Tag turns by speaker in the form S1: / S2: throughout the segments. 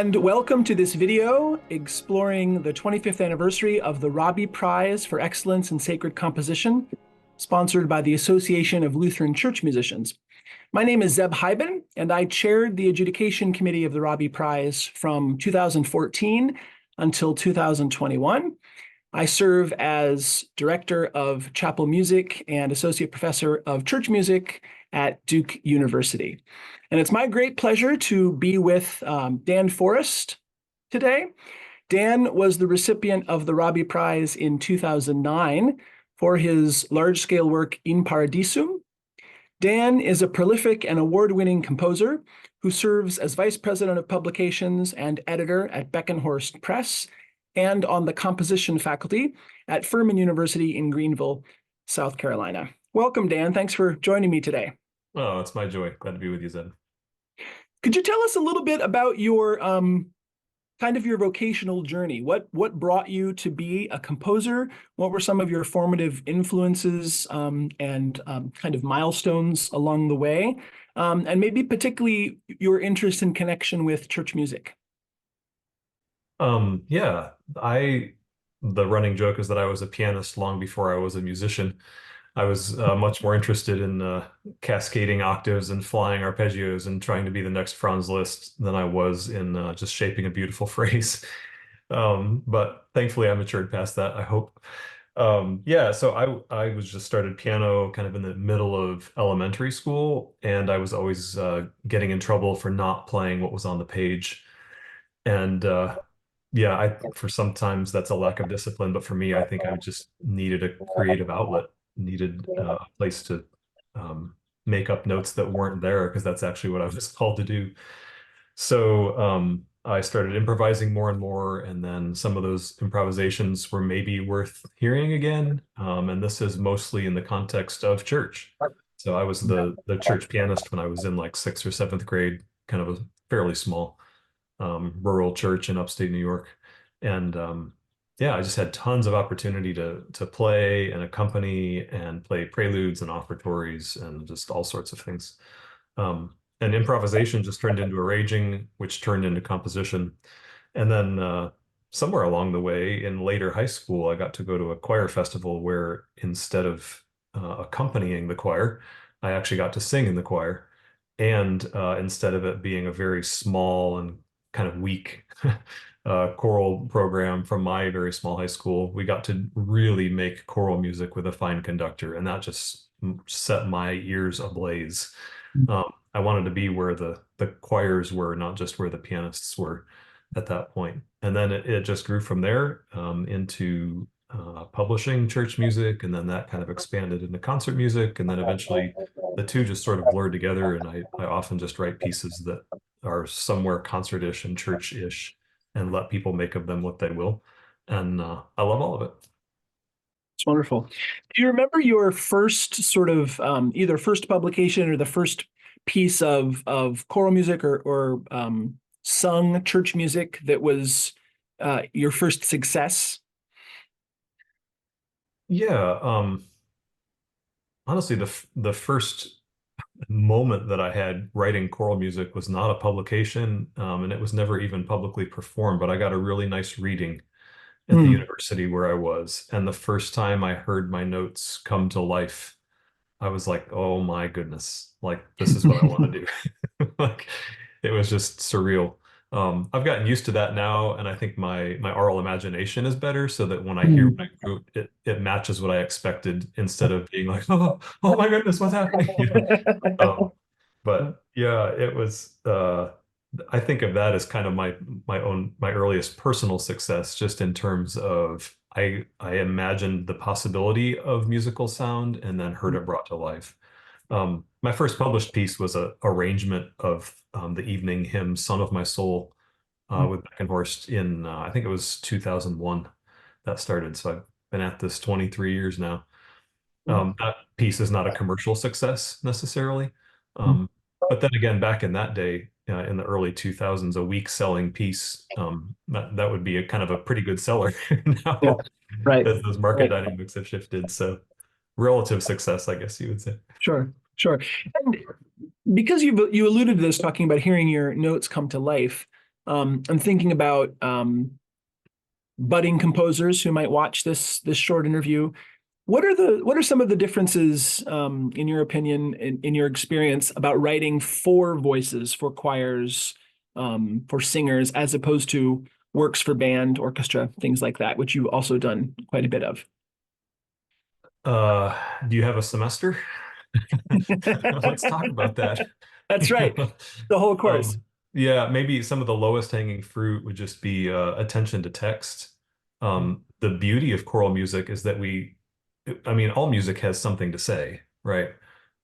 S1: And welcome to this video exploring the 25th anniversary of the Raabe Prize for Excellence in Sacred Composition, sponsored by the Association of Lutheran Church Musicians. My name is Zeb Heiben, and I chaired the adjudication committee of the Raabe Prize from 2014 until 2021. I serve as director of chapel music and associate professor of church music at Duke University. And it's my great pleasure to be with Dan Forrest today. Dan was the recipient of the Raabe Prize in 2009 for his large-scale work In Paradisum. Dan is a prolific and award-winning composer who serves as vice president of publications and editor at Beckenhorst Press and on the composition faculty at Furman University in Greenville, South Carolina. Welcome, Dan. Thanks for joining me today.
S2: Oh, it's my joy. Glad to be with you, Zed.
S1: Could you tell us a little bit about your kind of your vocational journey? What brought you to be a composer? What were some of your formative influences and kind of milestones along the way? And maybe particularly your interest and connection with church music.
S2: Yeah, the running joke is that I was a pianist long before I was a musician. I was much more interested in cascading octaves and flying arpeggios and trying to be the next Franz Liszt than I was in just shaping a beautiful phrase. But thankfully I matured past that, I hope. Yeah, so I was just started piano kind of in the middle of elementary school, and I was always getting in trouble for not playing what was on the page. And yeah, for sometimes that's a lack of discipline, but for me, I think I just needed a creative outlet, needed a place to make up notes that weren't there because that's actually what I was called to do. So I started improvising more and more, and then some of those improvisations were maybe worth hearing again. And this is mostly in the context of church. So I was the church pianist when I was in like sixth or seventh grade, kind of a fairly small rural church in upstate New York. And yeah, I just had tons of opportunity to play and accompany and play preludes and offertories and just all sorts of things. And improvisation just turned into arranging, which turned into composition. And then somewhere along the way in later high school, I got to go to a choir festival where instead of accompanying the choir, I actually got to sing in the choir. And instead of it being a very small and kind of weak choral program from my very small high school, we got to really make choral music with a fine conductor, and that just set my ears ablaze. I wanted to be where the choirs were, not just where the pianists were at that point. And then it just grew from there into publishing church music, and then that kind of expanded into concert music, and then eventually the two just sort of blurred together, and I often just write pieces that are somewhere concert-ish and church-ish and let people make of them what they will. And I love all of it.
S1: It's wonderful. Do you remember your first sort of either first publication or the first piece of choral music or sung church music that was your first success?
S2: Yeah, honestly, the first moment that I had writing choral music was not a publication, and it was never even publicly performed, but I got a really nice reading at the university where I was. And the first time I heard my notes come to life, I was like, oh my goodness, like this is what I want to do. Like it was just surreal. I've gotten used to that now, and I think my oral imagination is better, so that when I hear what I wrote, it matches what I expected instead of being like, oh my goodness, what's happening? But yeah, it was. I think of that as kind of my earliest personal success, just in terms of I imagined the possibility of musical sound and then heard it brought to life. My first published piece was a arrangement of the evening hymn "Son of My Soul" with Beckenhorst in I think it was 2001 that started. So I've been at this 23 years now. That piece is not a commercial success necessarily. But then again, back in that day, in the early 2000s, a week selling piece, that would be a kind of a pretty good seller now,
S1: Yeah, right.
S2: as those market dynamics have shifted. So relative success, I guess you would say.
S1: Sure, sure. And because you alluded to this talking about hearing your notes come to life, I'm thinking about budding composers who might watch this short interview. What are some of the differences, in your opinion, in your experience, about writing for voices, for choirs, for singers, as opposed to works for band, orchestra, things like that, which you've also done quite a bit of?
S2: Do you have a semester? Let's talk about that.
S1: That's right. The whole course.
S2: Yeah, maybe some of the lowest hanging fruit would just be attention to text. The beauty of choral music is that I mean, all music has something to say, right?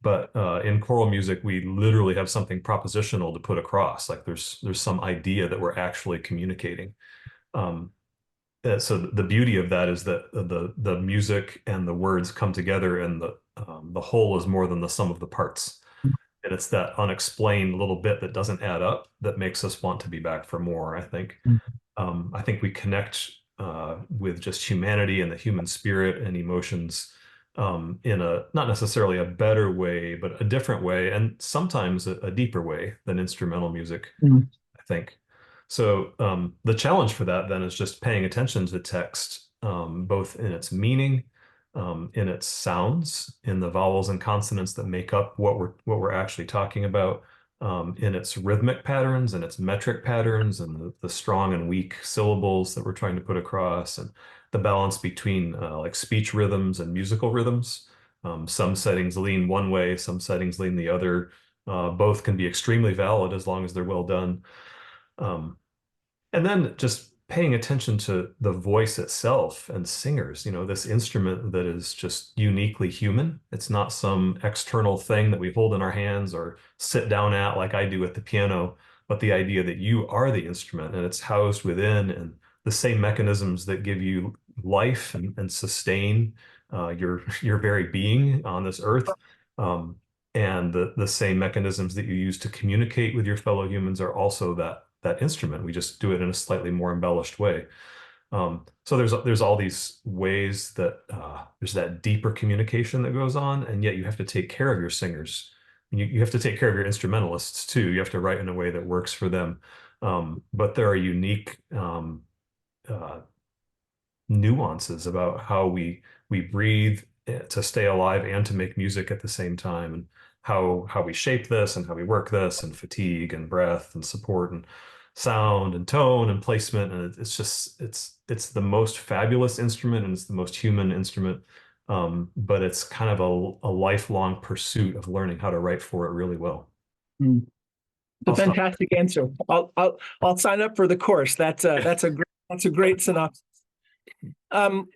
S2: But in choral music, we literally have something propositional to put across. Like there's some idea that we're actually communicating. Um, so the beauty of that is that the music and the words come together, and the whole is more than the sum of the parts. And it's that unexplained little bit that doesn't add up that makes us want to be back for more, I think. I think we connect with just humanity and the human spirit and emotions in a not necessarily a better way, but a different way, and sometimes a deeper way than instrumental music,
S1: Mm.
S2: I think. So the challenge for that then is just paying attention to text, both in its meaning, in its sounds, in the vowels and consonants that make up what we're actually talking about, in its rhythmic patterns and its metric patterns, and the strong and weak syllables that we're trying to put across, and the balance between like speech rhythms and musical rhythms. Some settings lean one way, some settings lean the other. Both can be extremely valid as long as they're well done. Um, and then just paying attention to the voice itself and singers, this instrument that is just uniquely human. It's not some external thing that we hold in our hands or sit down at like I do at the piano, but the idea that you are the instrument and it's housed within, and the same mechanisms that give you life and sustain your very being on this earth. Um, and the same mechanisms that you use to communicate with your fellow humans are also that instrument. We just do it in a slightly more embellished way. So there's all these ways that there's that deeper communication that goes on, and yet you have to take care of your singers. You have to take care of your instrumentalists too. You have to write in a way that works for them. But there are unique uh, nuances about how we breathe to stay alive and to make music at the same time, and how we shape this and how we work this, and fatigue and breath and support and sound and tone and placement. And it's just it's the most fabulous instrument, and it's the most human instrument. But it's kind of a lifelong pursuit of learning how to write for it really well.
S1: Mm. It's a
S2: I'll stop.
S1: fantastic answer. I'll sign up for the course. That's a great synopsis. Um,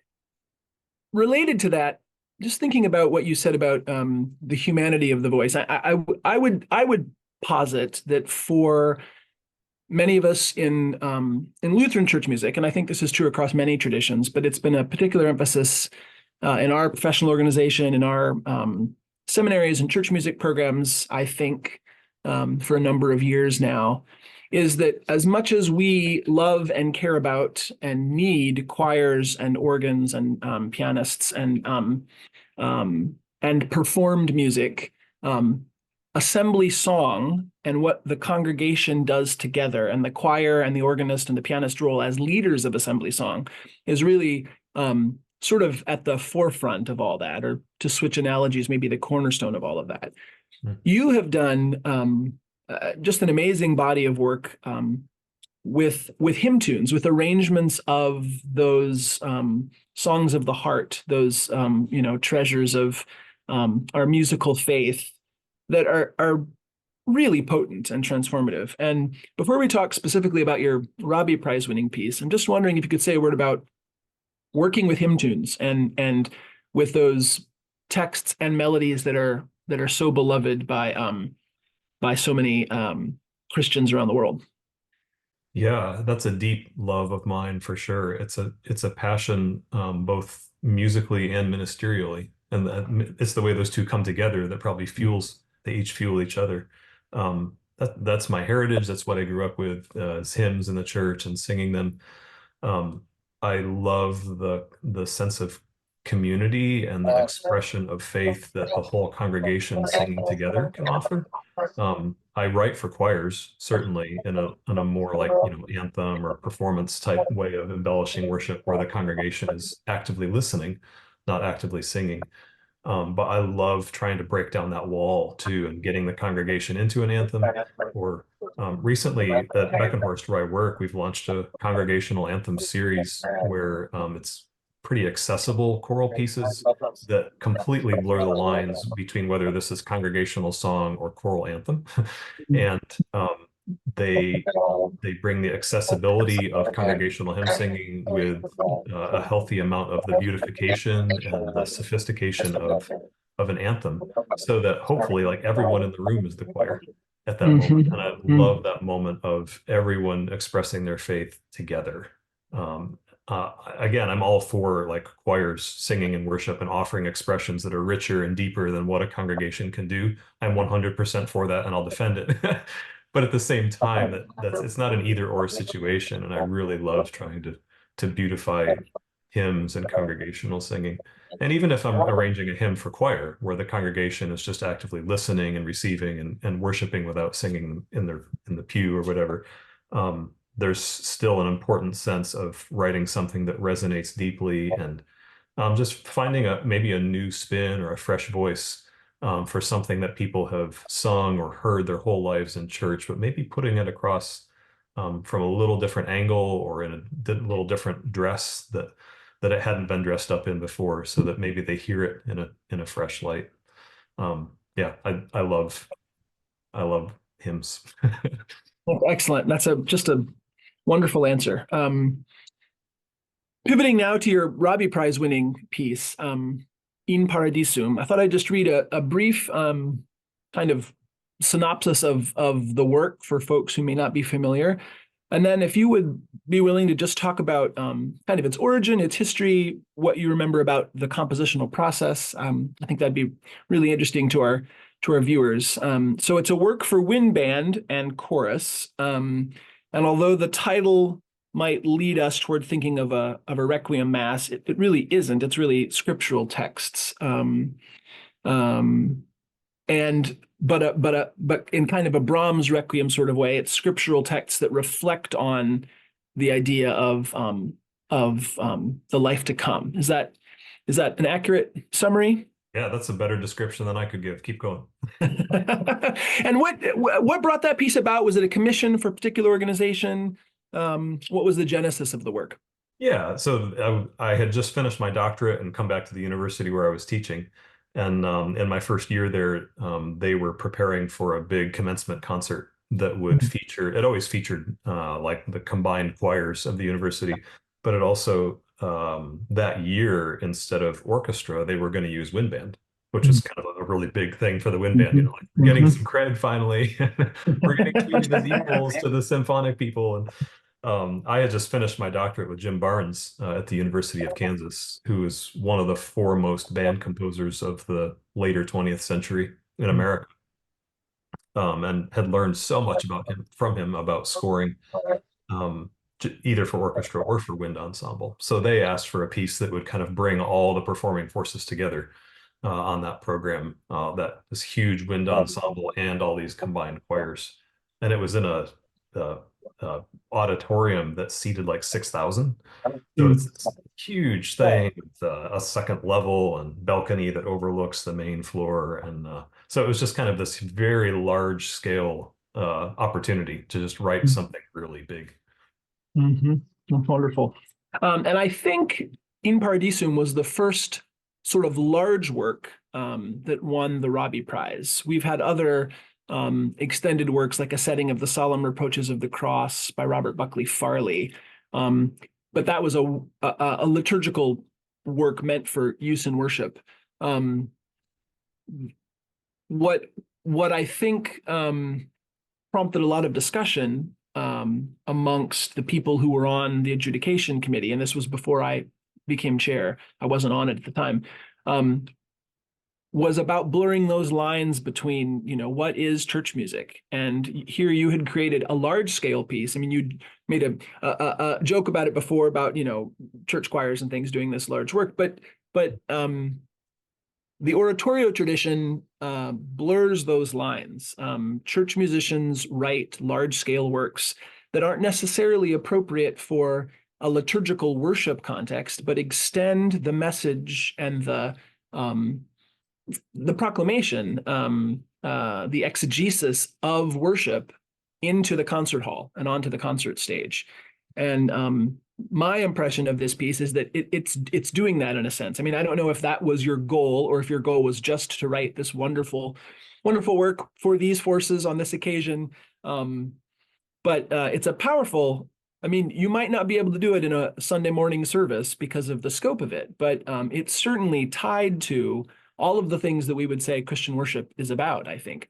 S1: Related to that, just thinking about what you said about the humanity of the voice, I would posit that for many of us in Lutheran church music, and I think this is true across many traditions, but it's been a particular emphasis in our professional organization, in our seminaries and church music programs, I think, for a number of years now, is that as much as we love and care about and need choirs and organs and pianists and performed music, assembly song and what the congregation does together, and the choir and the organist and the pianist role as leaders of assembly song is really sort of at the forefront of all that, or to switch analogies, maybe the cornerstone of all of that. You have done just an amazing body of work with hymn tunes, with arrangements of those songs of the heart, those treasures of our musical faith that are really potent and transformative. And before we talk specifically about your Raabe Prize winning piece, I'm just wondering if you could say a word about working with hymn tunes and with those texts and melodies that are so beloved by so many Christians around the world.
S2: Yeah, that's a deep love of mine for sure. It's a passion, both musically and ministerially, and it's the way those two come together that probably fuels. They each fuel each other. That's my heritage. That's what I grew up with, is hymns in the church and singing them. Um, I love the sense of community and the expression of faith that the whole congregation singing together can offer. I write for choirs, certainly in a more like, anthem or performance type way of embellishing worship where the congregation is actively listening, not actively singing. But I love trying to break down that wall too and getting the congregation into an anthem. Or recently at Beckenhorst, where I work, we've launched a congregational anthem series where it's pretty accessible choral pieces that completely blur the lines between whether this is congregational song or choral anthem. And they they bring the accessibility of congregational hymn singing with a healthy amount of the beautification and the sophistication of an anthem, so that hopefully like everyone in the room is the choir at that moment. And I love that moment of everyone expressing their faith together. Again, I'm all for like choirs singing in worship and offering expressions that are richer and deeper than what a congregation can do. I'm 100% for that, and I'll defend it. But at the same time, that's it's not an either or situation, and I really love trying to beautify hymns and congregational singing. And even if I'm arranging a hymn for choir, where the congregation is just actively listening and receiving and worshiping without singing in the pew or whatever, there's still an important sense of writing something that resonates deeply, and just finding maybe a new spin or a fresh voice for something that people have sung or heard their whole lives in church, but maybe putting it across from a little different angle or in a little different dress that it hadn't been dressed up in before, so that maybe they hear it in a fresh light. Yeah, I love hymns.
S1: Excellent. That's just a wonderful answer. Pivoting now to your Raabe Prize winning piece, In Paradisum, I thought I'd just read a brief kind of synopsis of the work for folks who may not be familiar. And then if you would be willing to just talk about kind of its origin, its history, what you remember about the compositional process, I think that'd be really interesting to our viewers. So it's a work for wind band and chorus. And although the title might lead us toward thinking of a requiem mass, it really isn't. It's really scriptural texts. But in kind of a Brahms requiem sort of way, it's scriptural texts that reflect on the idea of the life to come. Is that an accurate summary?
S2: Yeah, that's a better description than I could give. Keep going.
S1: And what brought that piece about? Was it a commission for a particular organization? What was the genesis of the work?
S2: Yeah, so I had just finished my doctorate and come back to the university where I was teaching. And in my first year there, they were preparing for a big commencement concert that would feature, it always featured like the combined choirs of the university, but it also, that year, instead of orchestra, they were going to use wind band, which is kind of a really big thing for the wind band. You know, like we're getting some cred finally. We're getting treated as equals to the symphonic people. And I had just finished my doctorate with Jim Barnes at the University of Kansas, who is one of the foremost band composers of the later 20th century in America, and had learned so much from him about scoring, um, either for orchestra or for wind ensemble. So they asked for a piece that would kind of bring all the performing forces together on that program, that this huge wind ensemble and all these combined choirs. And it was in a auditorium that seated like 6,000. So it's this huge thing with a second level and balcony that overlooks the main floor. And so it was just kind of this very large scale opportunity to just write something really big.
S1: That's wonderful. And I think In Paradisum was the first sort of large work that won the Raabe Prize. We've had other extended works like A Setting of the Solemn Reproaches of the Cross by Robert Buckley Farley. But that was a liturgical work meant for use in worship. What I think prompted a lot of discussion amongst the people who were on the adjudication committee, and this was before I became chair, I wasn't on it at the time, was about blurring those lines between, what is church music? And here you had created a large scale piece. I mean, you made a joke about it before about, church choirs and things doing this large work, but the oratorio tradition blurs those lines. Church musicians write large-scale works that aren't necessarily appropriate for a liturgical worship context, but extend the message and the proclamation, the exegesis of worship into the concert hall and onto the concert stage. And my impression of this piece is that it's doing that in a sense. I mean, I don't know if that was your goal or if your goal was just to write this wonderful, wonderful work for these forces on this occasion. But it's a powerful. I mean, you might not be able to do it in a Sunday morning service because of the scope of it, but it's certainly tied to all of the things that we would say Christian worship is about, I think.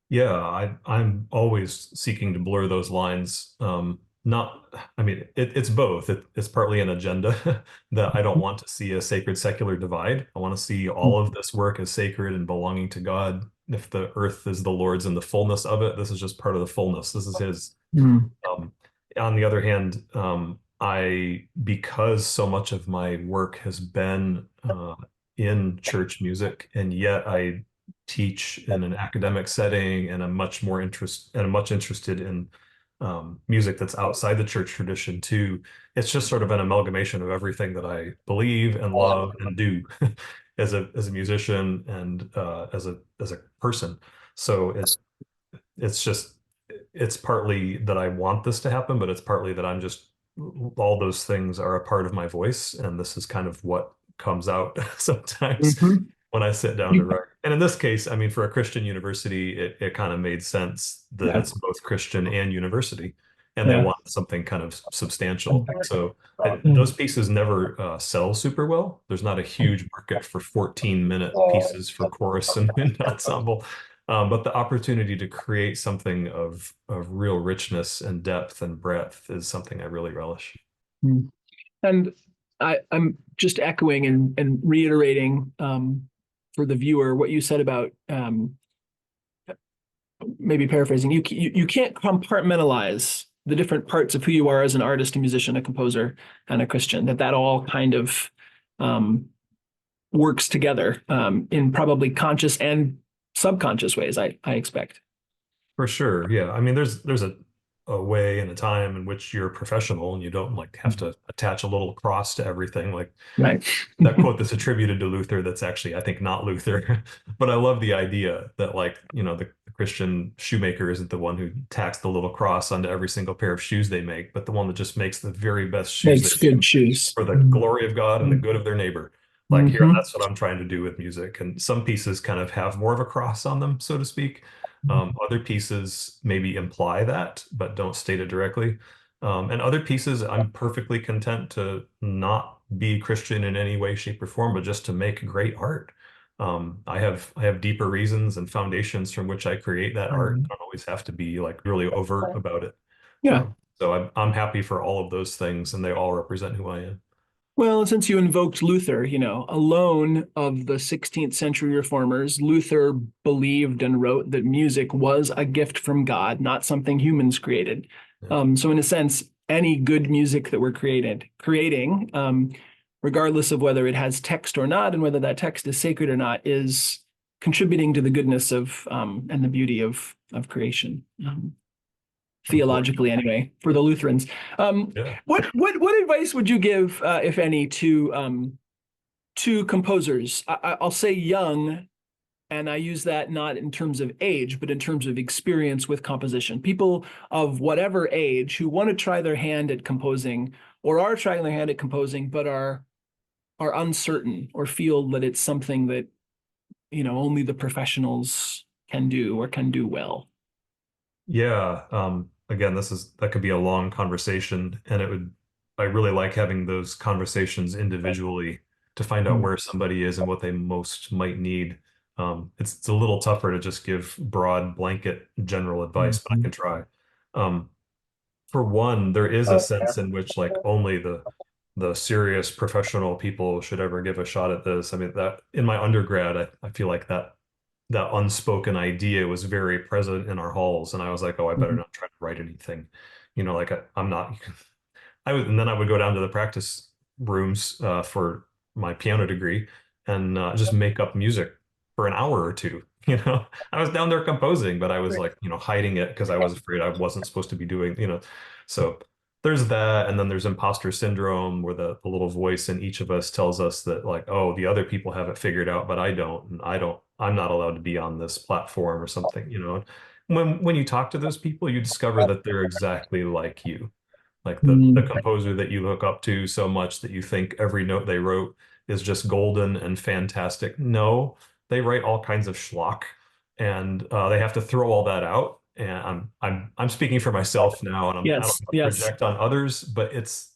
S2: Yeah, I'm always seeking to blur those lines. Not, I mean, it's both. It's partly an agenda that I don't want to see a sacred secular divide. I want to see all of this work as sacred and belonging to God. If the earth is the Lord's and the fullness of it, this is just part of the fullness. This is His.
S1: Mm.
S2: Um, on the other hand, because so much of my work has been in church music, and yet I teach in an academic setting, and I'm much interested in music that's outside the church tradition too. It's just sort of an amalgamation of everything that I believe and love and do as a musician and as a person. So it's just it's partly that I want this to happen, but it's partly that I'm just all those things are a part of my voice, and this is kind of what comes out sometimes
S1: Mhm.
S2: when I sit down to write. And in this case, I mean, for a Christian university, it kind of made sense that
S1: Yeah.
S2: it's both Christian and university, and they
S1: Yeah.
S2: want something kind of substantial. So
S1: Mm.
S2: those pieces never sell super well. There's not a huge market for 14-minute pieces for chorus and wind ensemble. But the opportunity to create something of real richness and depth and breadth is something I really relish.
S1: Mm. And I'm just echoing and reiterating for the viewer what you said about maybe paraphrasing. You can't compartmentalize the different parts of who you are as an artist, a musician, a composer, and a Christian. That all kind of um, works together in probably conscious and subconscious ways. I expect.
S2: For sure. Yeah. I mean, there's a way and a time in which you're professional and you don't like have to attach a little cross to everything. Like
S1: Right.
S2: that quote that's attributed to Luther, that's actually, I think, not Luther. But I love the idea that like, the Christian shoemaker isn't the one who tacks the little cross onto every single pair of shoes they make, but the one that just makes the very best shoes they
S1: Makes good shoes.
S2: for the glory of God and the good of their neighbor. Like here,
S1: Mm-hmm.
S2: that's what I'm trying to do with music. And some pieces kind of have more of a cross on them, so to speak. Other pieces maybe imply that, but don't state it directly. And other pieces, I'm perfectly content to not be Christian in any way, shape, or form, but just to make great art. I have deeper reasons and foundations from which I create that art. I don't always have to be like really overt about it.
S1: Yeah.
S2: So I'm happy for all of those things, and they all represent who I am.
S1: Well, since you invoked Luther, alone of the 16th century reformers, Luther believed and wrote that music was a gift from God, not something humans created.
S2: Yeah.
S1: So in a sense, any good music that we're creating, regardless of whether it has text or not, and whether that text is sacred or not, is contributing to the goodness of and the beauty of creation.
S2: Of course.
S1: Theologically anyway, for the Lutherans.
S2: Yeah.
S1: What advice would you give, if any, to composers? I'll say young, and I use that not in terms of age, but in terms of experience with composition. People of whatever age who want to try their hand at composing or are trying their hand at composing, but are uncertain or feel that it's something that only the professionals can do or can do well.
S2: Yeah. Again, that could be a long conversation, and I really like having those conversations individually to find out
S1: Mm.
S2: where somebody is and what they most might need. It's a little tougher to just give broad blanket general advice, but I
S1: Mhm.
S2: can try. Um, for one, there is a sense in which like only the serious professional people should ever give a shot at this. I mean, that in my undergrad, I feel like that unspoken idea was very present in our halls, and I was like, oh, I better
S1: Mhm.
S2: not try to write anything. Like I'm not. And then I would go down to the practice rooms for my piano degree, and just make up music for an hour or two. You know, I was down there composing, but I was
S1: Right.
S2: like, hiding it because I was afraid I wasn't supposed to be doing. So there's that. And then there's imposter syndrome where the little voice in each of us tells us that like, oh, the other people have it figured out, but I don't. And I'm not allowed to be on this platform or something. When you talk to those people, you discover that they're exactly like you. Like the
S1: Mm,
S2: composer that you look up to so much that you think every note they wrote is just golden and fantastic. No, they write all kinds of schlock, and they have to throw all that out. And I'm speaking for myself now, and I don't
S1: yes,
S2: want to
S1: yes.
S2: project on others, but it's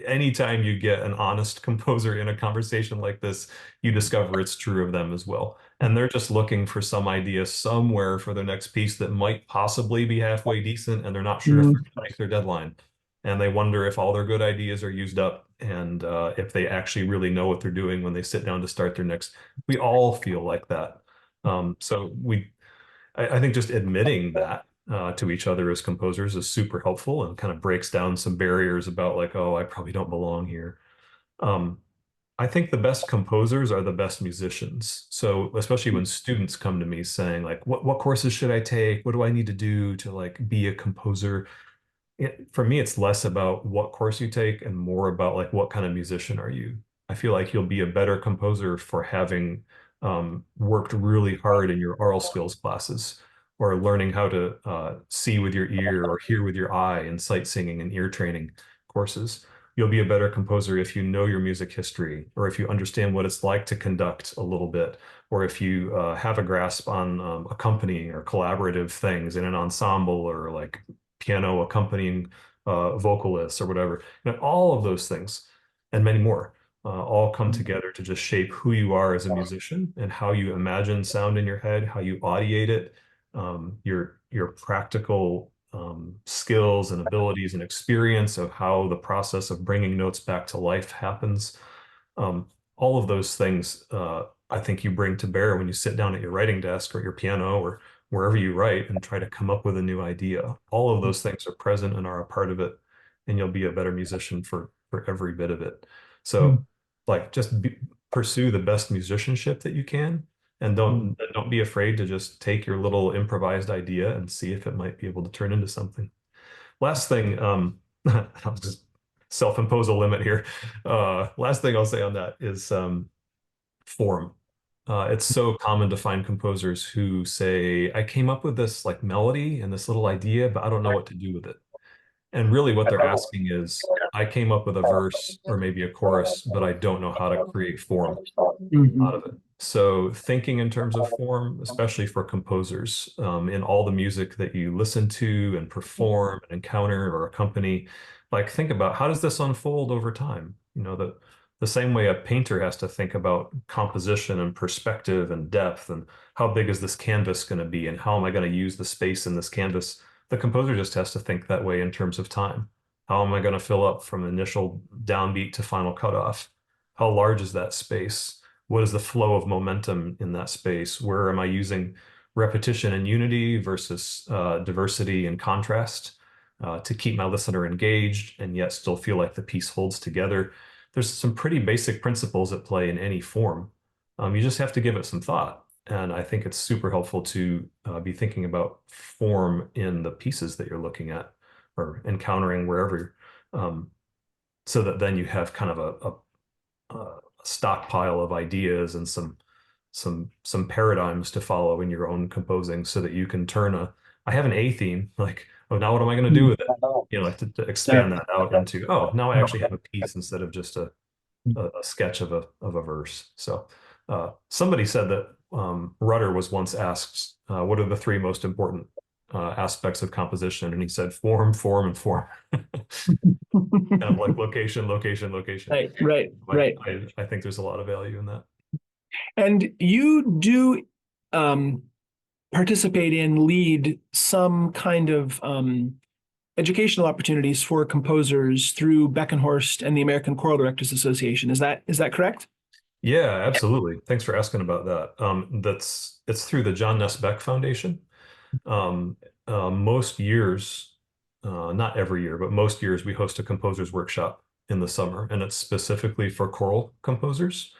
S2: anytime you get an honest composer in a conversation like this, you discover it's true of them as well. And they're just looking for some idea somewhere for their next piece that might possibly be halfway decent, and they're not sure if they're
S1: Mm,
S2: going to make their deadline, and they wonder if all their good ideas are used up and if they actually really know what they're doing when they sit down to start their next. We all feel like that. I think just admitting that to each other as composers is super helpful and kind of breaks down some barriers about like, oh, I probably don't belong here. Um, I think the best composers are the best musicians. So especially when students come to me saying like, what courses should I take? What do I need to do to like be a composer? For me, it's less about what course you take and more about like what kind of musician are you. I feel like you'll be a better composer for having worked really hard in your oral skills classes or learning how to see with your ear or hear with your eye in sight singing and ear training courses. You'll be a better composer if you know your music history or if you understand what it's like to conduct a little bit or if you have a grasp on accompanying or collaborative things in an ensemble or like piano accompanying vocalists or whatever. All of those things and many more all come together to just shape who you are as a musician and how you imagine sound in your head, how you audiate it, your practical skills and abilities and experience of how the process of bringing notes back to life happens. Um, all of those things, I think you bring to bear when you sit down at your writing desk or your piano or wherever you write and try to come up with a new idea. All of those things are present and are a part of it, and you'll be a better musician for every bit of it. So,
S1: mm,
S2: like, pursue the best musicianship that you can, and
S1: mm.
S2: don't be afraid to just take your little improvised idea and see if it might be able to turn into something. Last thing, I'll just self-impose a limit here. Last thing I'll say on that is form. It's so common to find composers who say, I came up with this like melody and this little idea, but I don't know what to do with it. And really what they're asking is, I came up with a verse or maybe a chorus, but I don't know how to create form out
S1: Mhm.
S2: of it. So thinking in terms of form, especially for composers, in all the music that you listen to and perform and encounter or accompany, like think about how does this unfold over time? The same way a painter has to think about composition and perspective and depth and how big is this canvas going to be and how am I going to use the space in this canvas? The composer just has to think that way in terms of time. How am I going to fill up from initial downbeat to final cutoff? How large is that space? What is the flow of momentum in that space? Where am I using repetition and unity versus diversity and contrast to keep my listener engaged and yet still feel like the piece holds together? There's some pretty basic principles at play in any form. You just have to give it some thought. And I think it's super helpful to be thinking about form in the pieces that you're looking at or encountering wherever, um, so that then you have kind of a stockpile of ideas and some paradigms to follow in your own composing so that you can turn I have an A theme, like, oh, now what am I going to do
S1: Mm.
S2: with it? Like to
S1: Yeah.
S2: expand that out into, oh, now I actually have a piece instead of just a sketch of a verse. So somebody said that Rudder was once asked, what are the three most important aspects of composition? And he said form, form, and form. Kind of like location, location, location.
S1: Right, right,
S2: I,
S1: right.
S2: I think there's a lot of value in that.
S1: And you do um, participate in, lead some kind of educational opportunities for composers through Beckenhorst and the American Choral Directors Association. Is that correct?
S2: Yeah, absolutely. Thanks for asking about that. It's through the John Nesbeck Foundation. Um, most years, not every year, but most years, we host a composers workshop in the summer, and it's specifically for choral composers.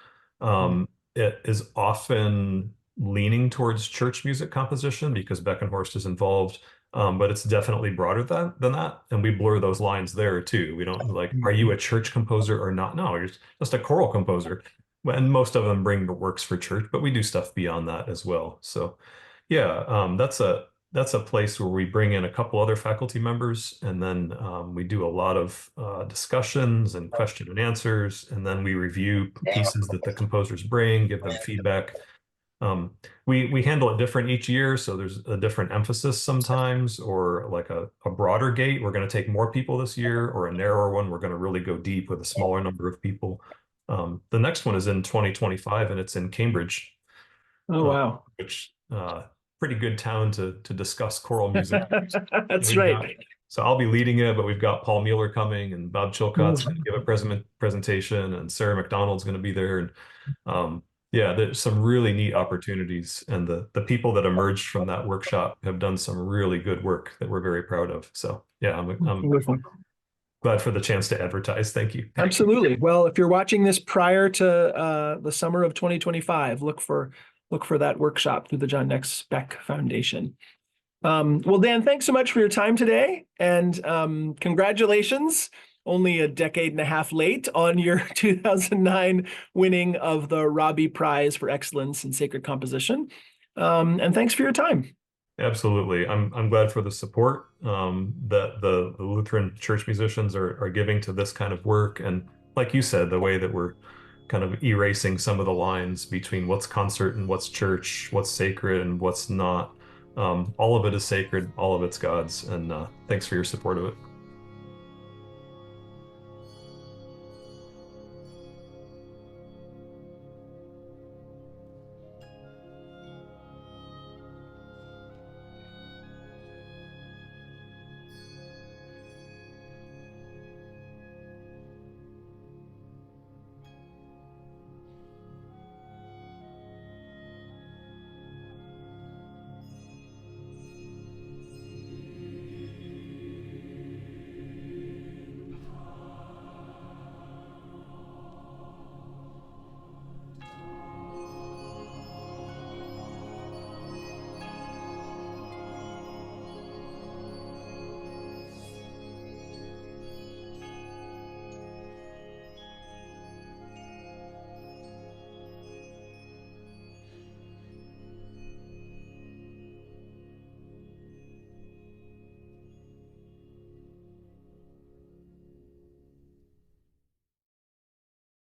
S2: it is often leaning towards church music composition because Beckenhorst is involved. But it's definitely broader than that. And we blur those lines there too. We don't like, are you a church composer or not? No, you're just a choral composer. And most of them bring the works for church, but we do stuff beyond that as well. So yeah, that's a place where we bring in a couple other faculty members, and then we do a lot of discussions and question and answers, and then we review pieces that the composers bring, give them feedback. We handle it different each year, so there's a different emphasis sometimes, or like a broader gate. We're going to take more people this year, or a narrower one. We're going to really go deep with a smaller number of people. The next one is in 2025, and it's in Cambridge,
S1: Oh, wow.
S2: which pretty good town to discuss choral music.
S1: That's
S2: We've got,
S1: right.
S2: so I'll be leading it, but we've got Paul Mueller coming, and Bob Chilcott's going to give a presentation, and Sarah McDonald's going to be there, and yeah, there's some really neat opportunities, and the people that emerged from that workshop have done some really good work that we're very proud of. So yeah, I'm
S1: Wonderful.
S2: glad for the chance to advertise. Thank you.
S1: Absolutely. Well, if you're watching this prior to the summer of 2025, look for that workshop through the John Nex Beck Foundation. Well, Dan, thanks so much for your time today, and congratulations. Only a decade and a half late on your 2009 winning of the Raabe Prize for Excellence in Sacred Composition. And thanks for your time.
S2: Absolutely. I'm glad for the support that the Lutheran church musicians are giving to this kind of work. And like you said, the way that we're kind of erasing some of the lines between what's concert and what's church, what's sacred and what's not. All of it is sacred, all of it's God's. And thanks for your support of it.